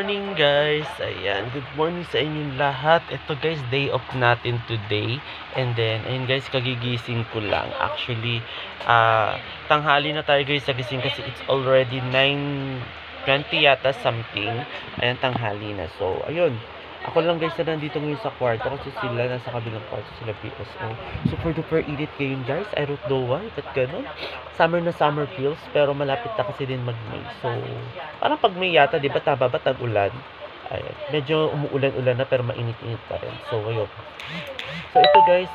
morning guys. Ayan, good morning sa inyong lahat. Ito guys, day off natin today. And then, ayun guys, kagigising ko lang. Actually, tanghali na tayo guys sa gising kasi it's already 9:20 yata something. Ayan, tanghali na. So, ayun. Ako lang guys na nandito ngayon sa kwarto kasi sila nasa kabilang kwarto, sila PSO. Super duper init ngayon guys. I don't know why, but ganun. Summer na summer feels, pero malapit na kasi din mag-May. So, parang pag May yata, di ba taba ba tag-ulan? Ayun. Medyo umuulan-ulan na pero mainit-init pa rin. So, ayun. So, ito guys,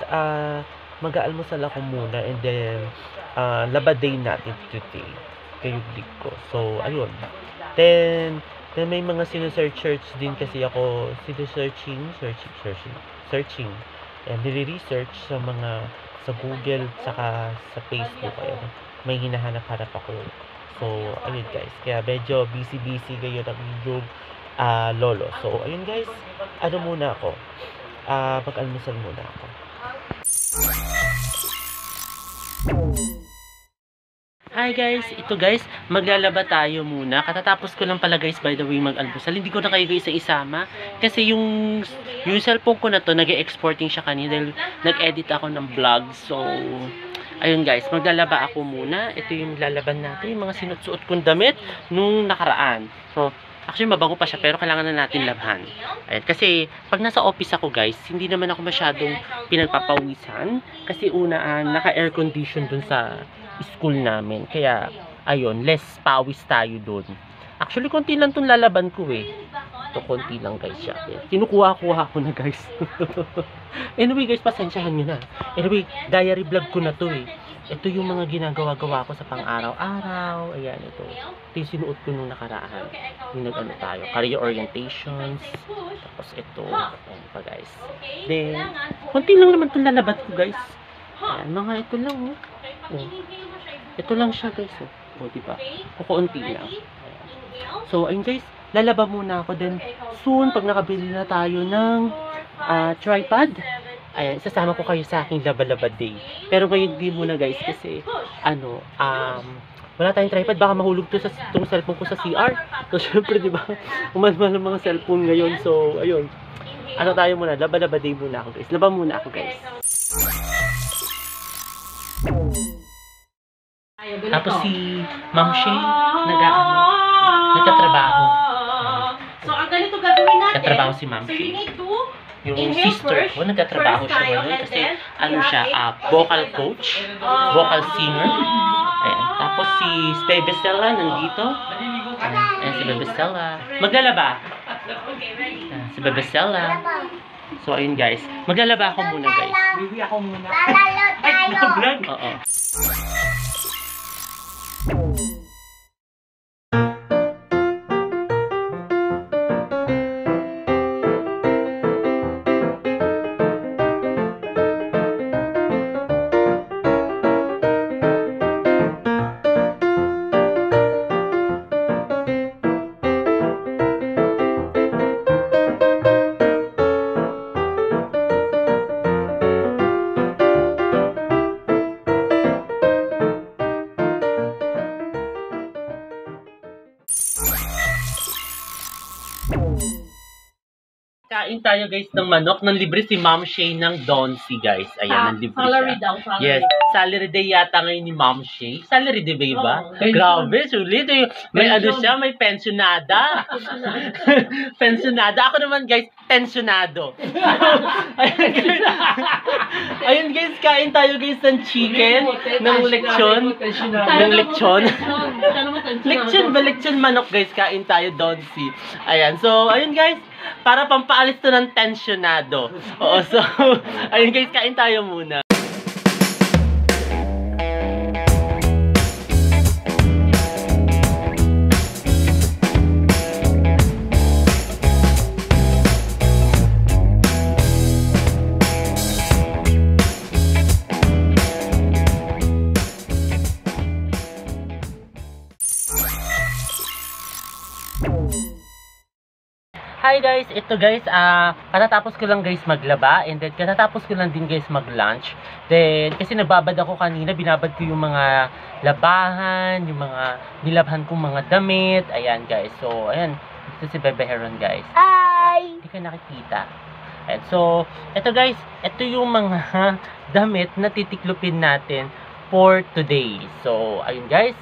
mag-aalmusal ako muna and then, laba day natin today. Kayuglig ko. So, ayun. Then may mga sinesearch din kasi ako, searching, and nire-research sa mga, sa Google, saka sa Facebook, ayun, may hinahanap-hanap ako. So, ayun guys, kaya medyo busy ngayon ang yung lolo. So, ayun guys, ano muna ako, mag-almusal muna ako. Hi guys, ito guys, maglalaba tayo muna. Katatapos ko lang pala guys, by the way, mag-almusal. Hindi ko na kayo guys isama kasi yung cellphone ko na to, nag-exporting siya kanina dahil nag-edit ako ng vlog. So, ayun guys, maglalaba ako muna. Ito yung lalaban natin, yung mga sinusuot kong damit nung nakaraan. So, actually mabango pa siya pero kailangan na natin labhan. Ayun, kasi pag nasa office ako guys, hindi naman ako masyadong pinagpapawisan kasi una naka-air condition dun sa school namin. Kaya, ayun, less pawis tayo dun. Actually, konti lang itong lalaban ko eh. Ito, konti lang guys siya. Kinukuha-kuha ko na guys. Anyway guys, pasensyahan nyo na. Anyway, diary vlog ko na to eh. Ito yung mga ginagawa-gawa ko sa pang-araw-araw. Ayan, ito. Ito yung sinuot ko nung nakaraan. Yung nag-ano tayo, career orientations. Tapos ito, ayan pa guys. Then, konti lang naman itong lalaban ko guys. Ayan, mga ito lang oh. Oh. Ito lang siya guys oh. Oh, diba? Kukunti lang. Ayan. So, ayun guys, lalaba muna ako. Then, soon, pag nakabili na tayo ng tripod, ayan, isasama ko kayo sa aking laba-laba day. Pero ngayon di muna guys kasi, wala tayong tripod, baka mahulog to sa itong cellphone ko sa CR. So, syempre, diba? Umalmal ang mga cellphone ngayon. So, ayun. Ano tayo muna? Laba-laba day muna ako guys. Laba muna ako guys. Tapos si Ma'am Shay nagtatrabaho. So, ang ganito gagawin natin. Nagtatrabaho si Ma'am Shay. Yung sister ko, nagtatrabaho siya ngayon kasi ano siya, vocal coach, vocal singer. Ayan. Tapos si Bebe Stella nandito. Ayan si Bebe Stella. Maglalaba. Ayan, si Bebe Stella. So, ayun guys. Maglalaba ako muna guys. Bibi ako muna. Ay, vlog. Oo. Kain tayo guys ng manok. Nang libre si Ma'am Shay ng Donsi guys. Ayan, nang libre salary siya. daw, salary. Yes, salary day yata ngayon ni Ma'am Shay. Salary day ba iba? Oh, grabe, sulit. May ano siya, may pensionada. Pensionada. Ako naman guys, pensionado. Ayun guys, kain tayo guys ng chicken, ng lechon. Ng lechon. Lechon ba? Lechon manok guys. Kain tayo Donsi. Ayan, so ayun guys. Para pampaalis to ng tensionado. Oo, so, ayun guys, kain tayo muna. Hi guys, ito guys, katatapos ko lang guys maglaba and then katatapos ko lang din guys mag-lunch. Then, kasi nagbabad ako kanina, binabad ko yung mga labahan, yung mga nilabhan kong mga damit. Ayan guys, so ayan, Ito si Bebe Heron, guys. Hi! Hindi ka nakikita. And so, ito guys, ito yung mga damit na titiklopin natin for today. So, ayun guys.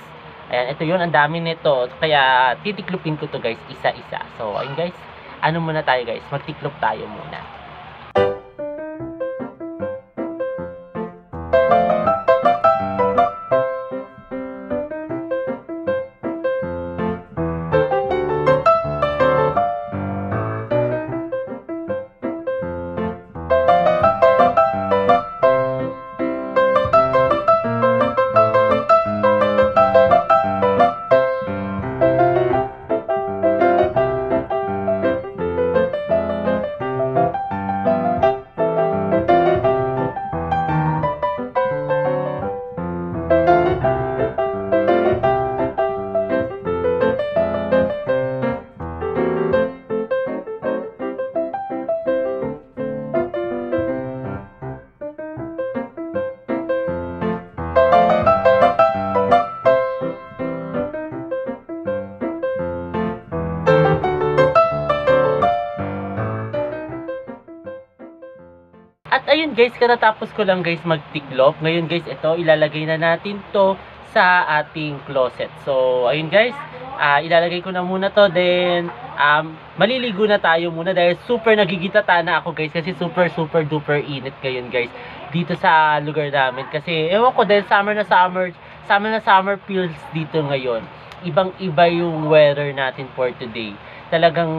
Ayan, ito yun, ang dami nito. Kaya, titiklopin ko to guys, isa-isa. So, ayun guys, ano muna tayo guys? Magtiklop tayo muna. At ayun guys, katatapos ko lang guys magtiklop. Ngayon guys, ito ilalagay na natin to sa ating closet. So, ayun guys, ilalagay ko na muna to. Then, maliligo na tayo muna dahil super nagigitata na ako guys. Kasi super duper init ngayon guys dito sa lugar namin. Kasi, ewan ko dahil summer na summer feels dito ngayon. Ibang-iba yung weather natin for today. Talagang,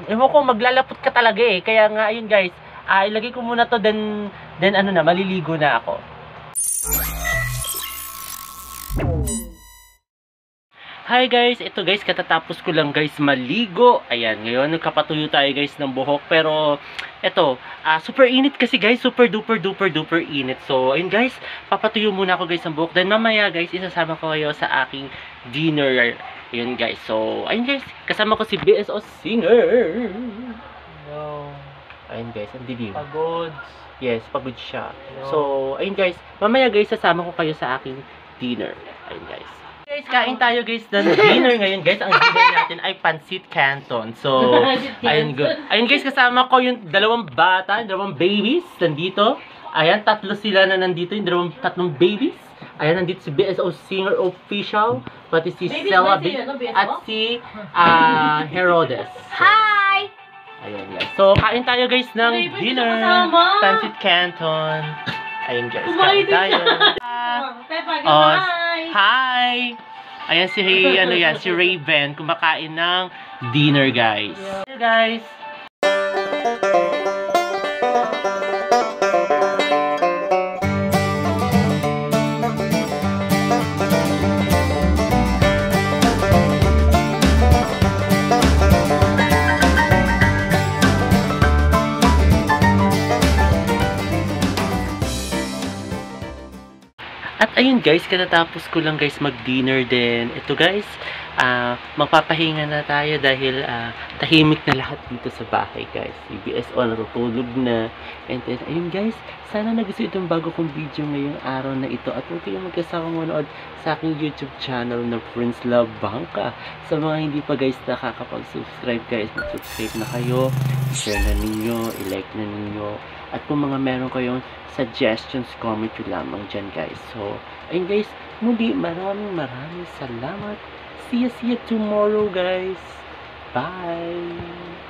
ewan ko, maglalapot ka talaga eh. Kaya nga, ayun guys, ilagay ko muna to, then ano na, maliligo na ako. Hi guys, ito guys, katatapos ko lang guys maligo. Ayan, ngayon nagkapatuyo tayo guys ng buhok. Pero, ito, super init kasi guys, super duper init. So, ayun guys, papatuyo muna ako guys ng buhok. Then mamaya guys, isasama ko kayo sa aking dinner. Ayun guys, so, ayun guys, kasama ko si BSO Singer. No. Ayun guys, ang dilim. Pagod. Yes, pagod siya. No. So, ayun guys, mamaya guys, sasama ko kayo sa aking dinner. Ayun guys. Guys, kain tayo guys ng dinner ngayon guys. Ang dinner natin ay pancit canton. So, ayun good. Ayun guys, kasama ko yung dalawang bata, dalawang babies nandito. Ayan, tatlo sila na nandito, yung tatlong babies. Ayan, nandito si BSO Singer Official, pati si Stella at si Herodes. So, Hi! ayun guys. So, kain tayo guys ng Baby, dinner. kasama. Pancit canton. Ayun guys, Kumain kain tayo. Pepa, Oh, hi! hi! Ayan si, ano yan, si Raven, kumakain ng dinner guys. Hey guys! At ayun guys, katatapos ko lang guys mag-dinner din. Ito guys, magpapahinga na tayo dahil tahimik na lahat dito sa bahay guys. Si BSO natutulog na. And then, ayun guys, sana nagustuhan itong bago kong video ngayong araw na ito. At huwag kayong magkasakang manood sa aking YouTube channel na Prince Love Bangka. Sa mga hindi pa guys nakakapag-subscribe guys, mag-subscribe na kayo. I-share na ninyo, i-like na ninyo. At kung mga meron kayong suggestions, comment nyo lamang dyan guys. So, ayun guys, muli maraming salamat. See you tomorrow guys. Bye!